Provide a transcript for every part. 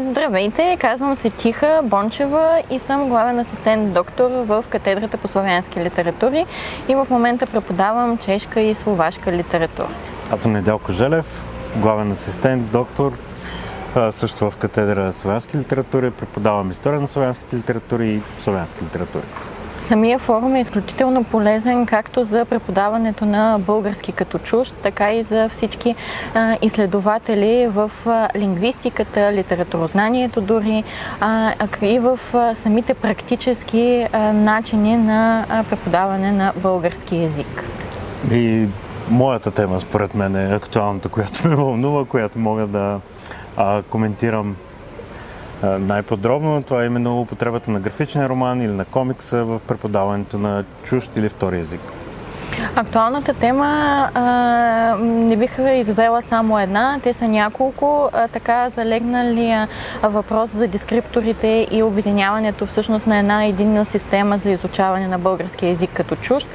Здравейте, казвам се Тиха Бончева и съм главен асистент доктор в катедрата по славянски литератури и в момента преподавам чешка и словашка литература. Аз съм Неделко Желев, главен асистент доктор, също в катедра славянски литератури, преподавам история на славянските литератури и славянски литератури. Самия форум е изключително полезен както за преподаването на български като чужд, така и за всички изследователи в лингвистиката, литературознанието дори и в самите практически начини на преподаване на български език. И моята тема според мен е актуалната, която ме вълнува, която мога да коментирам най-подробно. Това е именно употребата на графичен роман или на комикса в преподаването на чужд или втори език. Актуалната тема не бих извела само една, те са няколко. Така залегнали въпрос за дескрипторите и обединяването всъщност на една единна система за изучаване на български език като чужд.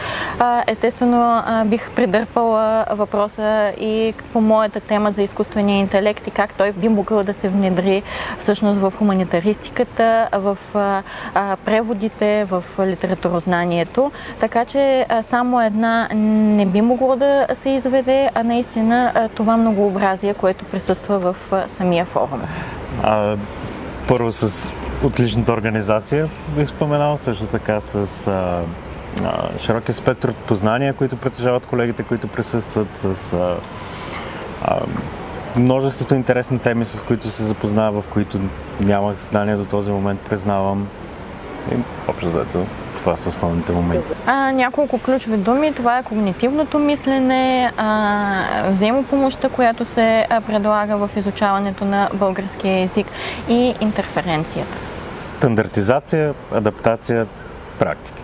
Естествено бих придърпала въпроса и по моята тема за изкуствения интелект и как той би могъл да се внедри всъщност в хуманитаристиката, в преводите, в литературознанието. Така че само една не би могло да се изведе, а наистина това многообразие, което присъства в самия форум. Първо с отличната организация бих споменал, също така с широкия спектър от познания, които притежават колегите, които присъстват, с множеството интересни теми, с които се запознава, в които нямах знания до този момент, признавам. И общо взето това са основните моменти. Няколко ключови думи. Това е когнитивното мислене, взаимопомощта, която се предлага в изучаването на българския език и интерференцията. Стандартизация, адаптация, практика.